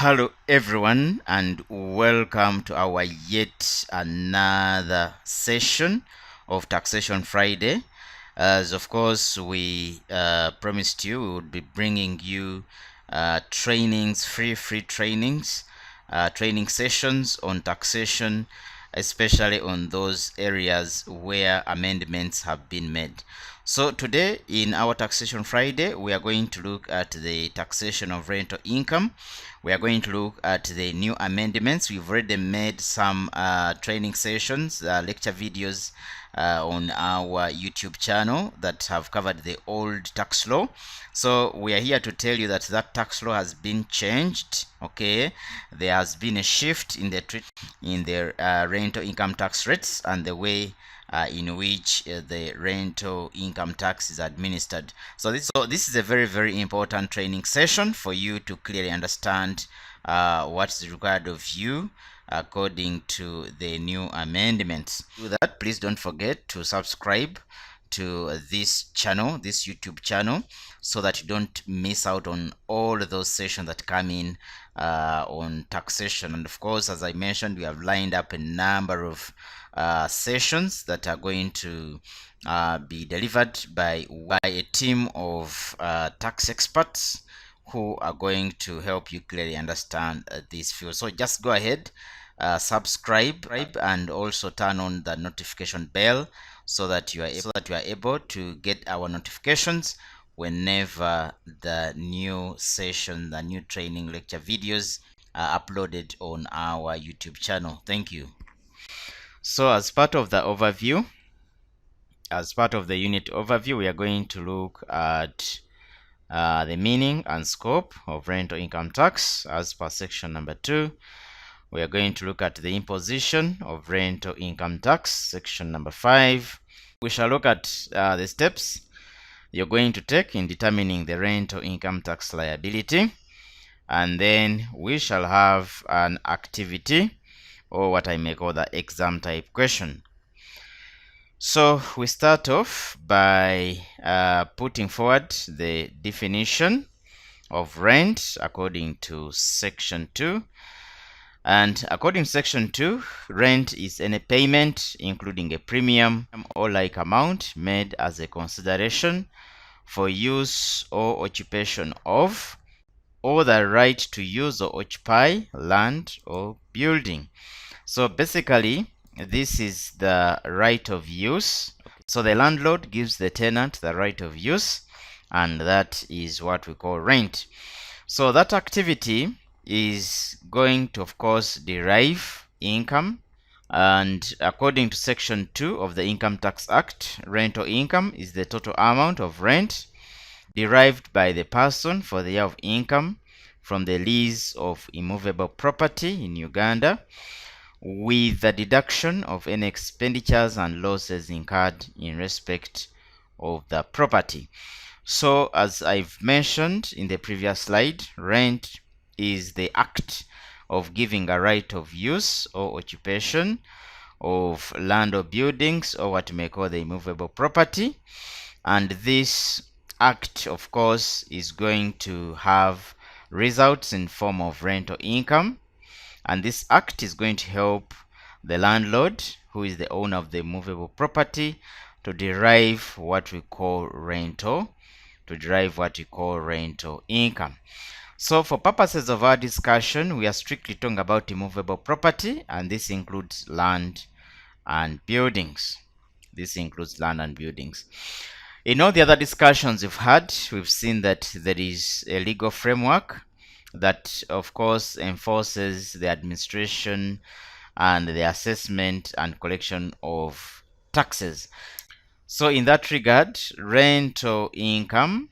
Hello everyone, and welcome to our yet another session of Taxation Friday. As of course we promised you, we would be bringing you trainings, free trainings, training sessions on taxation, especially on those areas where amendments have been made. So today in our Taxation Friday, we are going to look at the taxation of rental income. We are going to look at the new amendments. We've already made some training sessions, lecture videos on our YouTube channel that have covered the old tax law. So we are here to tell you that tax law has been changed. Okay, there has been a shift in the rental income tax rates and the way in which the rental income tax is administered. So this is a very important training session for you to clearly understand what is required of you according to the new amendments. Do that, please don't forget to subscribe to this channel, this YouTube channel, so that you don't miss out on all of those sessions that come in on taxation. And of course, as I mentioned, we have lined up a number of sessions that are going to be delivered by a team of tax experts who are going to help you clearly understand this field. So just go ahead, subscribe, and also turn on the notification bell so that you are able to get our notifications whenever the new session, the new training lecture videos are uploaded on our YouTube channel. Thank you. So as part of the overview, as part of the unit overview, we are going to look at the meaning and scope of rental income tax as per section number 2. We are going to look at the imposition of rental income tax, section number 5. We shall look at the steps you're going to take in determining the rental income tax liability, and then we shall have an activity, or what I may call the exam type question. So we start off by putting forward the definition of rent according to section 2. And according to section 2, rent is any payment including a premium or like amount made as a consideration for use or occupation of, or the right to use or occupy land or building. So basically, this is the right of use. So the landlord gives the tenant the right of use, and that is what we call rent. So that activity is going to, of course, derive income. And according to section 2 of the Income Tax Act, rental income is the total amount of rent derived by the person for the year of income from the lease of immovable property in Uganda, with the deduction of any expenditures and losses incurred in respect of the property. So as I've mentioned in the previous slide, rent is the act of giving a right of use or occupation of land or buildings, or what we may call the immovable property. And this act, of course, is going to have results in form of rental income. And this act is going to help the landlord, who is the owner of the movable property, to derive what we call rental income. So for purposes of our discussion, we are strictly talking about immovable property, and this includes land and buildings. In all the other discussions we've had, we've seen that there is a legal framework that, of course, enforces the administration and the assessment and collection of taxes. So in that regard, rental income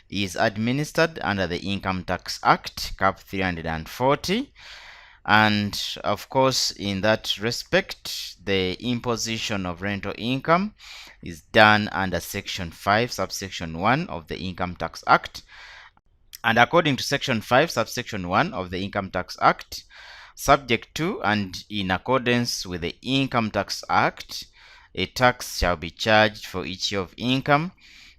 is administered under the Income Tax Act, Cap 340. And of course, in that respect, the imposition of rental income is done under section 5, subsection 1 of the Income Tax Act. And according to section 5, subsection 1 of the Income Tax Act, subject to and in accordance with the Income Tax Act, a tax shall be charged for each year of income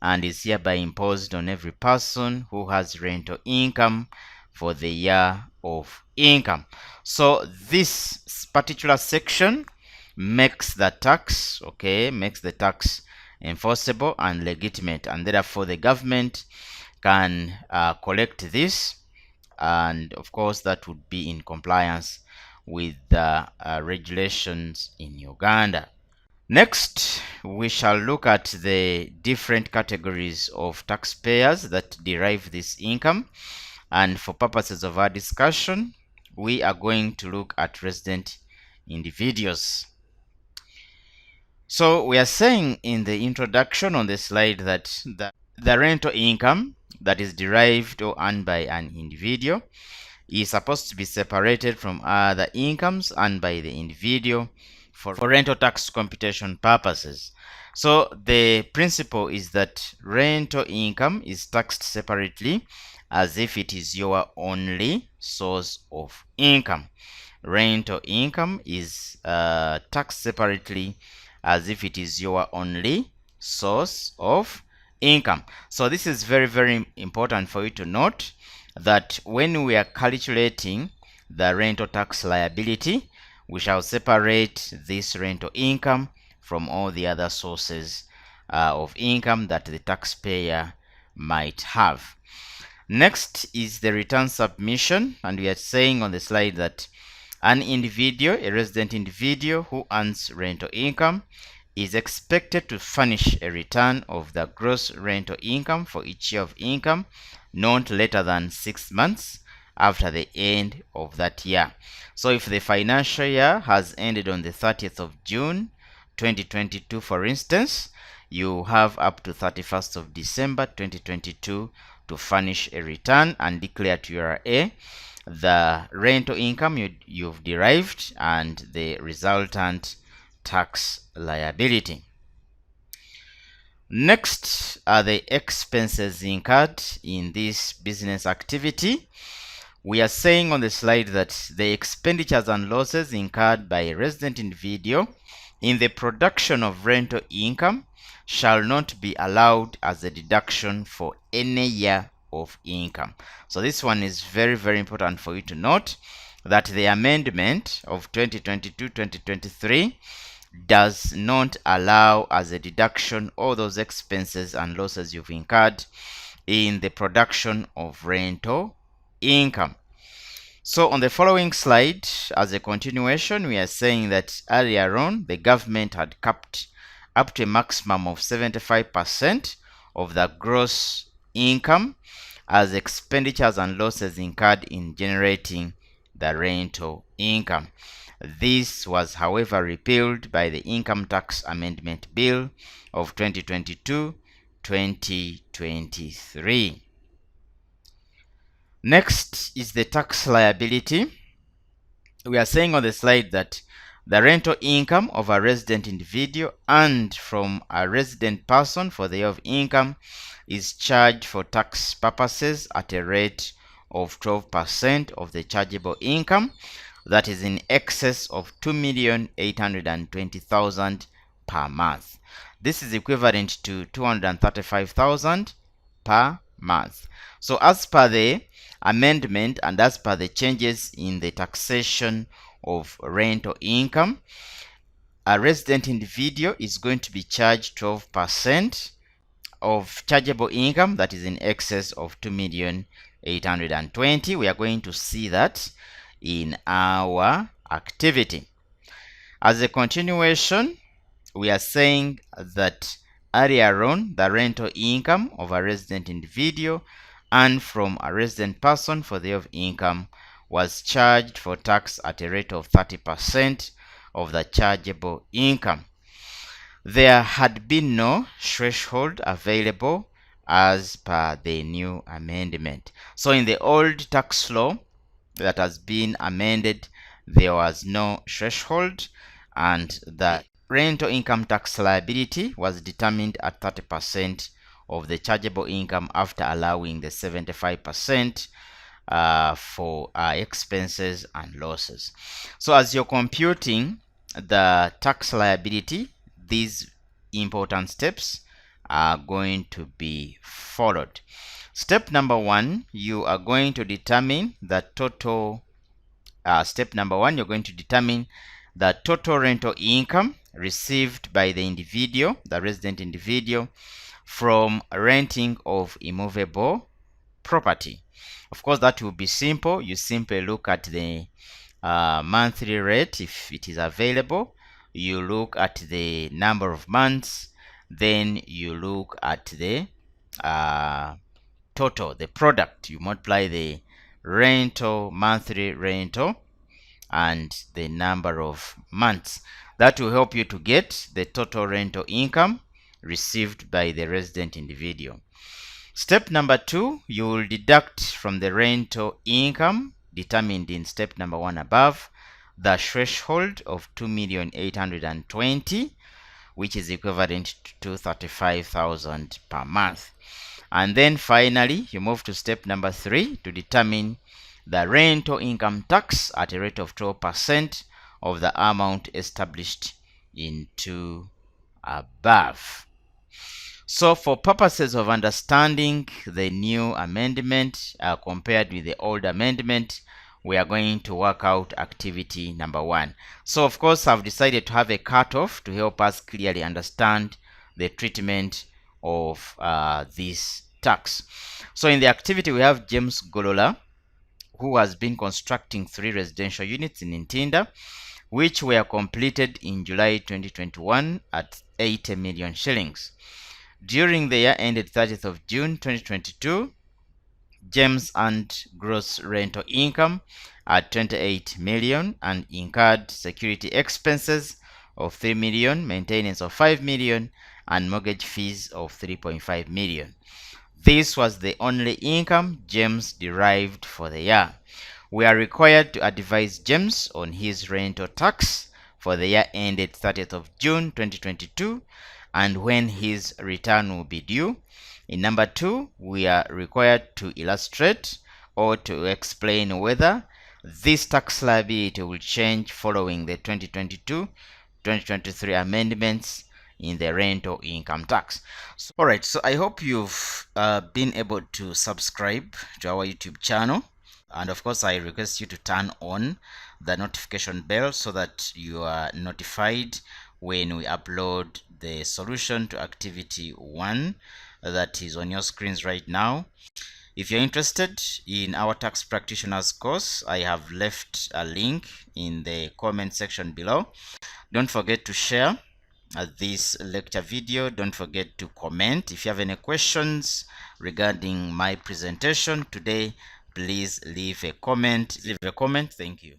and is hereby imposed on every person who has rental income for the year of income. So this particular section makes the tax, makes the tax enforceable and legitimate, and therefore the government can collect this, and of course that would be in compliance with the regulations in Uganda. Next, we shall look at the different categories of taxpayers that derive this income, and for purposes of our discussion, we are going to look at resident individuals. So we are saying in the introduction on the slide that the rental income that is derived or earned by an individual is supposed to be separated from other incomes earned by the individual for rental tax computation purposes. So the principle is that rental income is taxed separately as if it is your only source of income. Rental income is taxed separately as if it is your only source of income. So this is very, very important for you to note that when we are calculating the rental tax liability, we shall separate this rental income from all the other sources of income that the taxpayer might have. Next is the return submission, and we are saying on the slide that an individual, a resident individual who earns rental income, is expected to furnish a return of the gross rental income for each year of income not later than 6 months after the end of that year. So if the financial year has ended on the 30th of June 2022, for instance, you have up to 31st of December 2022 to furnish a return and declare to URA the rental income you've derived and the resultant tax liability. Next are the expenses incurred in this business activity. We are saying on the slide that the expenditures and losses incurred by a resident individual in the production of rental income shall not be allowed as a deduction for any year of income. So this one is very, very important for you to note, that the amendment of 2022-2023 does not allow as a deduction all those expenses and losses you've incurred in the production of rental income. So on the following slide, as a continuation, we are saying that earlier on the government had capped up to a maximum of 75% of the gross income as expenditures and losses incurred in generating the rental income. This was, however, repealed by the Income Tax Amendment Bill of 2022-2023. Next is the tax liability. We are saying on the slide that the rental income of a resident individual earned from a resident person for the year of income is charged for tax purposes at a rate of 12% of the chargeable income, that is in excess of 2,820,000 per month. This is equivalent to 235,000 per month. So as per the amendment and as per the changes in the taxation of rental income, a resident individual is going to be charged 12% of chargeable income that is in excess of 2,820,000. We are going to see that in our activity. As a continuation, we are saying that earlier on the rental income of a resident individual and from a resident person for the year of income was charged for tax at a rate of 30% of the chargeable income. There had been no threshold available as per the new amendment. So in the old tax law that has been amended, there was no threshold, and the rental income tax liability was determined at 30% of the chargeable income after allowing the 75% for expenses and losses. So as you're computing the tax liability, these important steps are going to be followed. Step number one, you are going to determine the total. Step number one, you're going to determine the total rental income received by the individual, the resident individual, from renting of immovable property. Of course, that will be simple. You simply look at the monthly rate if it is available. You look at the number of months, then you look at the total, the product. You multiply the rental, monthly rental, and the number of months. That will help you to get the total rental income received by the resident individual. Step number two, you will deduct from the rental income determined in step number one above the threshold of 2,820,000, which is equivalent to 35,000 per month. And then finally, you move to step number three to determine the rental income tax at a rate of 12% of the amount established in two above. So for purposes of understanding the new amendment compared with the old amendment, we are going to work out activity number one. So of course, I've decided to have a cutoff to help us clearly understand the treatment of this tax. So in the activity, we have James Golola, who has been constructing 3 residential units in Ntinda, which were completed in July 2021 at 80 million shillings. During the year ended 30th of June 2022, James earned gross rental income at 28 million and incurred security expenses of 3 million, maintenance of 5 million, and mortgage fees of 3.5 million. This was the only income James derived for the year. We are required to advise James on his rental tax for the year ended 30th of June 2022 and when his return will be due. In number two, we are required to illustrate or to explain whether this tax liability will change following the 2022-2023 amendments in the rental income tax. So, all right, so I hope you've been able to subscribe to our YouTube channel. And of course, I request you to turn on the notification bell so that you are notified when we upload the solution to activity 1 that is on your screens right now. If you're interested in our tax practitioners course, I have left a link in the comment section below. Don't forget to share this lecture video. Don't forget to comment. If you have any questions regarding my presentation today, please leave a comment. Thank you.